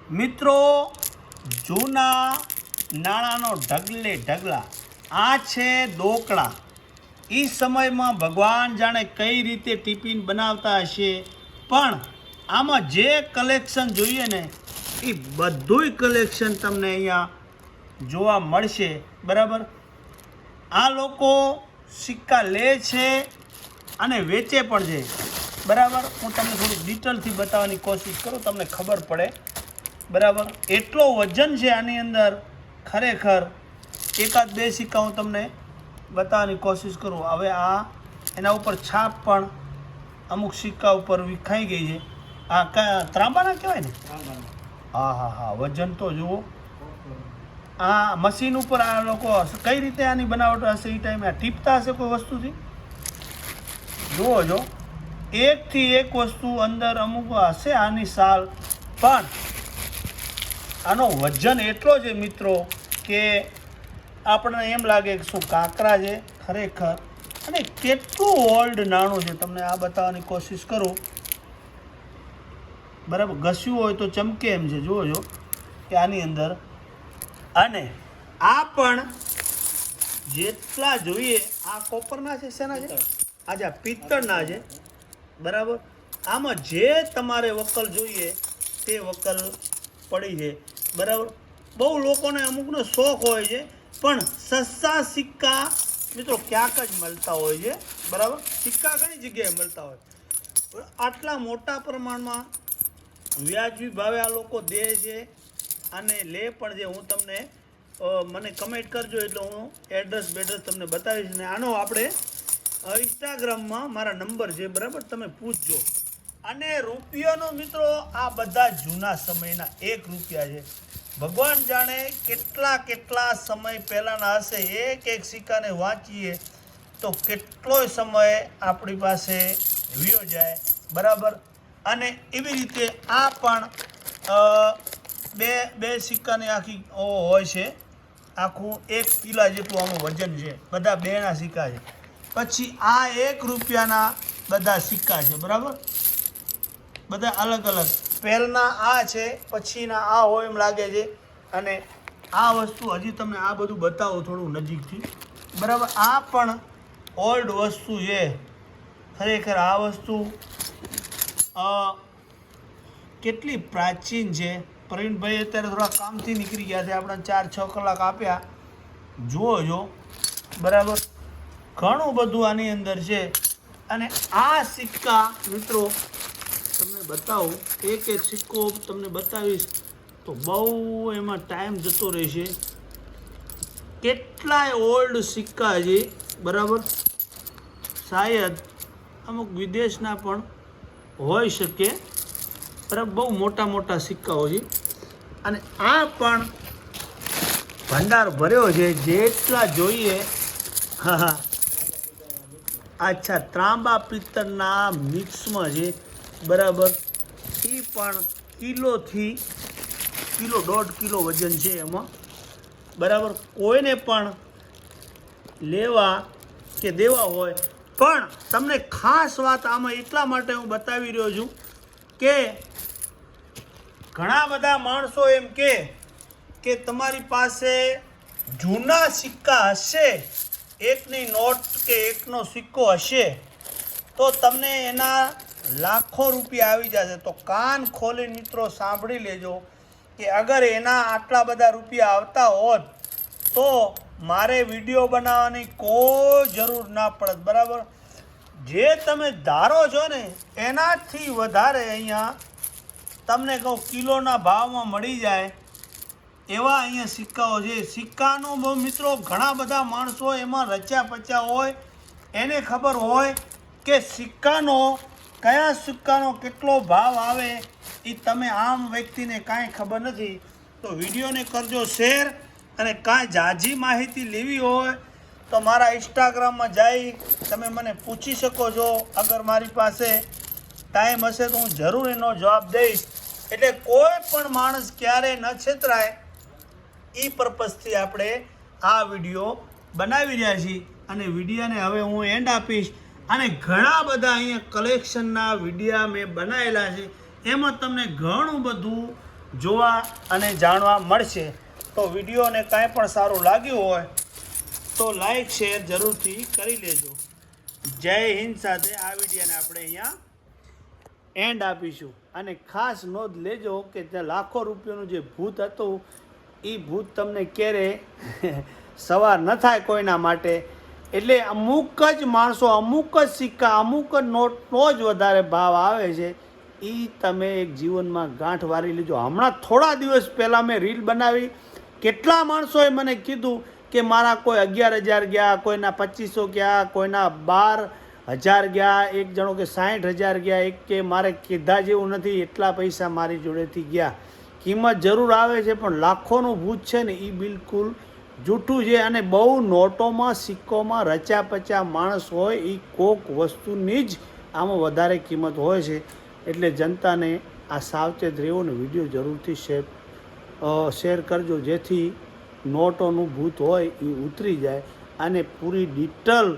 મિત્રો જૂના નાણાંનો ઢગલે ઢગલા આ છે દોકડા. એ સમયમાં ભગવાન જાણે કઈ રીતે ટિફિન બનાવતા હશે, પણ આમાં જે કલેક્શન જોઈએ ને એ બધુંય કલેક્શન તમને અહીંયા જોવા મળશે. બરાબર, આ લોકો સિક્કા લે છે અને વેચે પણ છે. બરાબર, હું તમને થોડું ડિટેલથી બતાવવાની કોશિશ કરું, તમને ખબર પડે. બરાબર, એટલો વજન છે આની અંદર, ખરેખર એકાદ બે સિક્કા હું તમને બતાવવાની કોશિશ કરું. હવે આ એના ઉપર છાપ પણ અમુક સિક્કા ઉપર વિખાઈ ગઈ છે. આ ત્રાંબાના કહેવાય ને? હા હા હા, વજન તો જુઓ. આ મશીન ઉપર આ લોકો કઈ રીતે આની બનાવટ હશે, એ ટાઈમે આ ટીપતા હશે કોઈ વસ્તુથી. જુઓ જો, એકથી એક વસ્તુ અંદર અમુક હશે આની સાલ, પણ આનો વજન એટલો છે મિત્રો કે આપણને એમ લાગે કે શું કાંકરા છે ખરેખર. અને કેટલું ઓલ્ડ નાણું છે, તમને આ બતાવવાની કોશિશ કરું. બરાબર, ઘસ્યું હોય તો ચમકે એમ છે. જુઓ જો કે આની અંદર, અને આ પણ જેટલા જોઈએ આ કોપરના છે, શેના છે? આજે આ પિત્તળના છે. બરાબર, આમાં જે તમારે વકલ જોઈએ તે વકલ પડી છે. બરાબર, બહુ લોકોને અમુકનો શોખ હોય છે, પણ સસ્તા સિક્કા મિત્રો ક્યાંક જ મળતા હોય છે. બરાબર, સિક્કા ઘણી જગ્યાએ મળતા હોય, આટલા મોટા પ્રમાણમાં વ્યાજબી ભાવે આ લોકો દે છે અને લે પણ છે. હું તમને મને કમેન્ટ કરજો એટલે હું એડ્રેસ તમને બતાવીશ. ને આનો આપણે ઇન્સ્ટાગ્રામમાં મારા નંબર છે, બરાબર, તમે પૂછજો. અને રૂપિયાનો મિત્રો આ બધા જૂના સમયના 1 રૂપિયા છે. ભગવાન જાણે કેટલા સમય પહેલાંના હશે. એક સિક્કાને વાંચીએ તો કેટલોય સમય આપણી પાસે વીયો જાય. બરાબર, અને એવી રીતે આ પણ બે સિક્કાની આખી હોય છે. આખું 1 કિલા જેટલું આનું વજન છે. બધા બેના સિક્કા છે. પછી આ 1 રૂપિયાના બધા સિક્કા છે. બરાબર, બધા અલગ અલગ. પહેલના આ છે, પછીના આ હોય એમ લાગે છે. અને આ વસ્તુ હજી તમને આ બધું બતાવો થોડું નજીકથી. બરાબર, આ પણ ઓલ્ડ વસ્તુ છે ખરેખર. આ વસ્તુ કેટલી પ્રાચીન છે. પ્રવીણભાઈ અત્યારે થોડા કામથી નીકળી ગયા છે, આપણે 4-6 કલાક આપ્યા. જુઓ જો, બરાબર, ઘણું બધું આની અંદર છે. અને આ સિક્કા મિત્રો તમને બતાવું, એક સિક્કો તમને બતાવીશ તો બહુ એમાં ટાઈમ જતો રહેશે. કેટલાય ઓલ્ડ સિક્કા છે. બરાબર, શાયદ અમુક વિદેશના પણ હોઈ શકે. બરાબર, બહુ મોટા સિક્કાઓ છે. અને આ પણ ભંડાર ભર્યો છે, જેટલા જોઈએ. હા હા, અચ્છા, ત્રાંબા પિત્તળના મિક્સમાં છે. બરાબર, એ પણ કિલોથી 1.5 કિલો વજન છે એમાં. બરાબર, કોઈને પણ લેવા કે દેવા હોય, પણ તમને ખાસ વાત આમાં એટલા માટે હું બતાવી રહ્યો છું કે ઘણા બધા માણસો એમ કે તમારી પાસે જૂના સિક્કા હશે, એકની નોટ કે એકનો સિક્કો હશે તો તમને એના લાખો રૂપિયા આવી જશે. તો કાન ખોલી મિત્રો સાંભળી લેજો કે અગર એના આટલા બધા રૂપિયા આવતા હોત તો મારે વિડીયો બનાવવાની કોઈ જરૂર ના પડત. બરાબર, જે તમે ધારો છો ને એનાથી વધારે અહીંયા તમને કહું કિલોના ભાવમાં મળી જાય એવા અહીંયા સિક્કાઓ છે. સિક્કાનો બહુ મિત્રો ઘણા બધા માણસો એમાં રચ્યા પચ્યા હોય, એને ખબર હોય કે કયા સિક્કાનો કેટલો ભાવ આવે. એ તમે આમ વ્યક્તિને કાંઈ ખબર નથી. તો વિડીયોને કરજો શેર, અને કાંઈ ઝાઝી માહિતી લેવી હોય તો મારા ઇન્સ્ટાગ્રામમાં જઈ તમે મને પૂછી શકો છો. અગર મારી પાસે ટાઈમ હશે તો હું જરૂર એનો જવાબ દઈશ. એટલે કોઈ પણ માણસ ક્યારે ન છેતરાય એ પર્પઝથી આપણે આ વિડીયો બનાવી રહ્યા છીએ. અને વિડીયાને હવે હું એન્ડ આપીશ. અને ઘણા બધા અહીંયા કલેક્શનના વિડીયા મેં બનાવેલા છે, એમાં તમને ઘણું બધું જોવા અને જાણવા મળશે. તો વિડીયોને કાંઈ પણ સારું લાગ્યું હોય તો લાઈક શેર જરૂરથી કરી લેજો. જય હિન્દ સાથે આ વિડીયોને આપણે અહીંયા એન્ડ આપીશું. અને ખાસ નોંધ લેજો કે ત્યાં લાખો રૂપિયાનું જે ભૂત હતું એ ભૂત તમને ક્યારે સવાર ન થાય કોઈના માટે. એટલે અમુક જ માણસો, અમુક જ સિક્કા, અમુક જ નોટનો જ વધારે ભાવ આવે છે. એ તમે એક જીવનમાં ગાંઠ વારી લીજો. હમણાં થોડા દિવસ પહેલાં મેં રીલ બનાવી, કેટલા માણસોએ મને કીધું કે મારા કોઈ 11,000 ગયા, કોઈના 2500 ગયા, કોઈના 12,000 ગયા, એક જણો કે 60,000 ગયા, એક કે મારે કીધા જેવું નથી એટલા પૈસા મારી જોડેથી ગયા. કિંમત જરૂર આવે છે પણ લાખોનું ભૂત છે ને એ બિલકુલ જૂઠું છે. અને બહુ નોટોમાં સિક્કોમાં રચા પચા માણસ હોય એ કોક વસ્તુની જ આમાં વધારે કિંમત હોય છે. એટલે જનતાને આ સાવચેત રહેવું ને વિડીયો જરૂરથી શેર કરજો, જેથી નોટોનું ભૂત હોય એ ઉતરી જાય. અને પૂરી ડિટેલ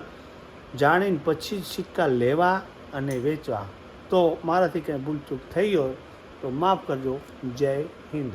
જાણીને પછી જ સિક્કા લેવા અને વેચવા. તો મારાથી કંઈ ભૂલચૂક થઈ હોય તો માફ કરજો. જય હિન્દ.